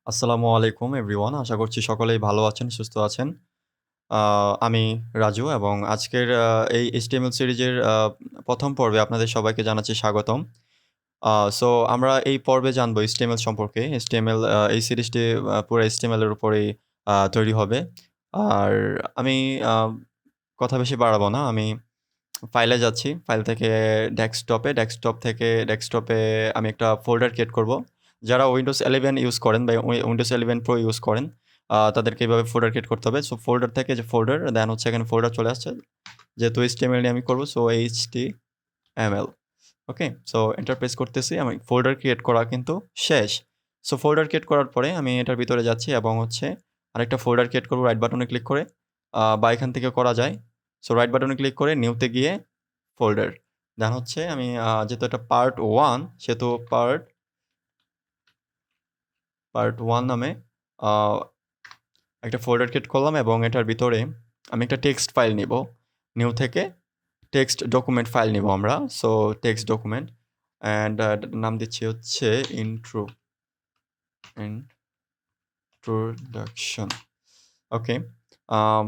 আসসালামু আলাইকুম এভরিওয়ান। আশা করছি সকলেই ভালো আছেন, সুস্থ আছেন। আমি রাজু এবং আজকের এই HTML সিরিজের ১ম পর্বে আপনাদের সবাইকে জানাচ্ছি স্বাগতম। সো আমরা এই পর্বে জানবো HTML সম্পর্কে। HTML এই সিরিজটি পুরো HTML এর উপরেই তৈরি হবে। আর আমি আ কথা বেশি বাড়াবো না। আমি ফাইলে যাচ্ছি। ফাইল থেকে ডেস্কটপ থেকে ডেস্কটপে আমি একটা ফোল্ডার ক্রিয়েট করব। যারা Windows 11 ইউজ করেন বা Windows 11 Pro ইউজ করেন, তাদেরকে এভাবে ফোল্ডার ক্রিয়েট করতে হবে। সো ফোল্ডার থেকে যে ফোল্ডার, দেন হচ্ছে এখানে ফোল্ডার চলে আসছে। যেহেতু HTML নিয়ে আমি করব, সো HTML। ওকে? সো এন্টার প্রেস করতেছি। আমি ফোল্ডার ক্রিয়েট করা কিন্তু শেষ। সো ফোল্ডার ক্রিয়েট করার পরে আমি এটার ভিতরে যাচ্ছি এবং হচ্ছে আরেকটা ফোল্ডার ক্রিয়েট করব রাইট বাটনে ক্লিক করে, বা এখান থেকে করা যায়। সো রাইট বাটনে ক্লিক করে নিউতে গিয়ে ফোল্ডার। দেন হচ্ছে আমি যেহেতু এটা পার্ট 1 সেহেতু পার্ট 1 নামে আ একটা ফোল্ডার ক্রিয়েট করলাম এবং এটার ভিতরে আমি একটা টেক্সট ফাইল নিব। নিউ থেকে টেক্সট ডকুমেন্ট ফাইল নিব আমরা। সো টেক্সট ডকুমেন্ট অ্যান্ড নাম দিচ্ছি হচ্ছে ইন্ট্রোডাকশন। ওকে। আম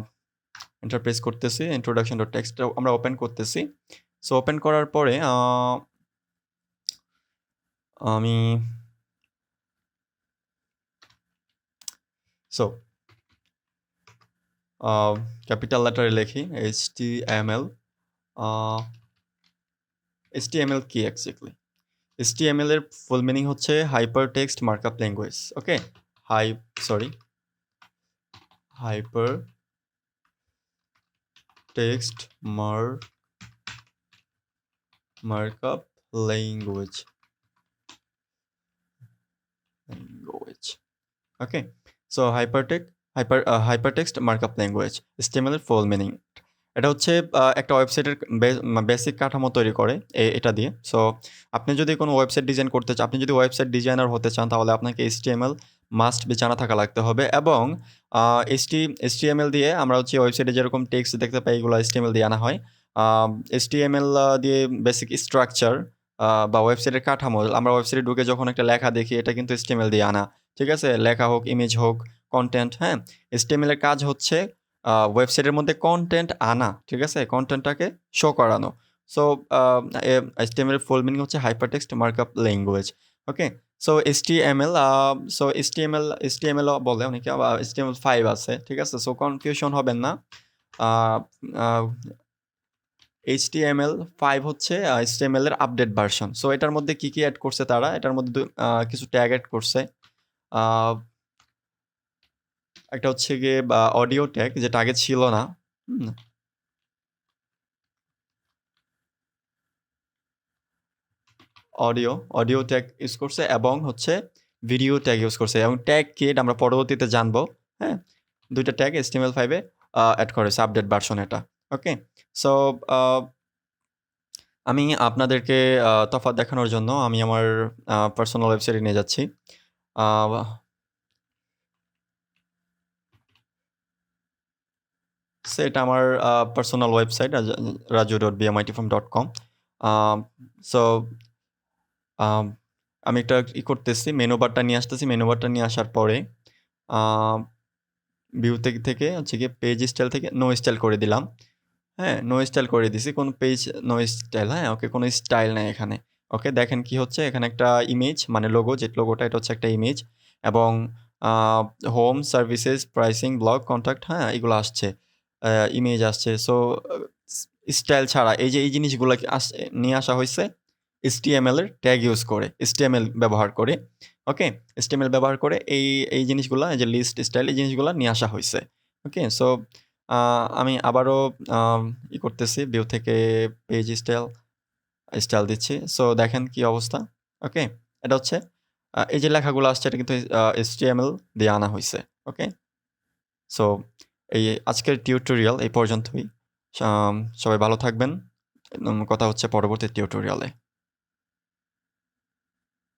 এন্টার প্রেস করতেছি। introduction.txt আমরা ওপেন করতেছি। সো ওপেন করার পরে আমি সো ক্যাপিটাল লেটারে লিখি HTML। HTML কি এক্স্যাক্টলি? HTML এর ফুল মিনিং হচ্ছে hyper text markup language. Okay? Sorry, hyper text markup language. Okay? So hypertext markup language, HTML এর ফুল মিনিং। এটা হচ্ছে একটা ওয়েবসাইটের বেসিক কাঠামো তৈরি করে এটা দিয়ে। সো আপনি যদি কোনো ওয়েবসাইট ডিজাইন করতে চান, আপনি যদি ওয়েবসাইট ডিজাইনার হতে চান, তাহলে আপনাকে HTML মাস্ট বি জানা থাকা লাগতে হবে এবং আ HTML দিয়ে আমরা হচ্ছে ওয়েবসাইটে যেরকম টেক্সট দেখতে পাই, এগুলো HTML দিয়ে আনা হয়। HTML দিয়ে বেসিক স্ট্রাকচার বা ওয়েবসাইটের কাঠামো, আমরা ওয়েবসাইটে ঢুকে যখন একটা লেখা দেখি, এটা কিন্তু HTML দিয়ে আনা। ঠিক আছে? লেখা হোক, ইমেজ হোক, কনটেন্ট, হ্যাঁ? HTML এর কাজ হচ্ছে ওয়েবসাইটের মধ্যে কনটেন্ট আনা। ঠিক আছে? কনটেন্টটাকে শো করানো। সো আ এ HTML এর ফুল মিনিং হচ্ছে hypertext markup language. Okay? So HTML HTML ও বলে অনেকে, আবার HTML5 আছে। ঠিক আছে? সো কনফিউশন হবেন না। আ আ HTML5 হচ্ছে HTML এর আপডেট ভার্সন। সো এটার মধ্যে কি এড করছে তারা? এটার মধ্যে কিছু ট্যাগ এড করছে। আ একটা হচ্ছে গিয়ে অডিও ট্যাগ, যেটা আগে ছিল না। হুম? অডিও ট্যাগ ইউজ করছে এবং হচ্ছে ভিডিও ট্যাগ ইউজ করছে এবং ট্যাগ কি এটা আমরা পরবর্তীতে জানবো। হ্যাঁ? ২ টা ট্যাগ HTML5 এ এড করেছে আপডেট ভার্সন এটা। ওকে? সো আ আমি আপনাদেরকে তফাৎ দেখানোর জন্য আমি আমার পার্সোনাল ওয়েবসাইটে নিয়ে যাচ্ছি। আ সো এটা আমার পার্সোনাল ওয়েবসাইট raju.bmitform.com। আম সো আম আমি একটা করতেছি, মেনু বারটা নিয়ে আসতেছি। মেনু বারটা নিয়ে আসার পরে আ ভিউ থেকে হচ্ছে গিয়ে পেজ স্টাইল থেকে নো স্টাইল করে দিলাম। হ্যাঁ? নো স্টাইল করে দিছি। কোন পেজ নো স্টাইল, হ্যাঁ? ওকে, কোন স্টাইল নাই এখানে। ওকে, দেখেন কি হচ্ছে এখানে একটা ইমেজ, মানে লোগো, যে লোগোটা এটা হচ্ছে একটা ইমেজ এবং uh home, services, pricing, blog, contact, হ্যাঁ? এগুলো আসছে। ইমেজ আসছে। সো স্টাইল ছাড়া এই যে এই জিনিসগুলাকে নিয়ে আসা হইছে HTML এর ট্যাগ ইউজ করে, HTML ব্যবহার করে। ওকে? HTML ব্যবহার করে এই জিনিসগুলা, এই যে লিস্ট, স্টাইল, এই জিনিসগুলা নিয়ে আসা হইছে। ওকে? সো আ আমি আবারও আম করতেছি, ভিউ থেকে পেজ স্টাইল দিচ্ছি। সো দেখেন কি অবস্থা। ওকে? এটা হচ্ছে এই যে লেখাগুলো আসছে, এটা কিন্তু HTML দিয়ে আনা হইছে। ওকে? সো এই আজকের টিউটোরিয়াল এই পর্যন্তই। সবাই ভালো থাকবেন। কথা হচ্ছে পরবর্তী টিউটোরিয়ালে।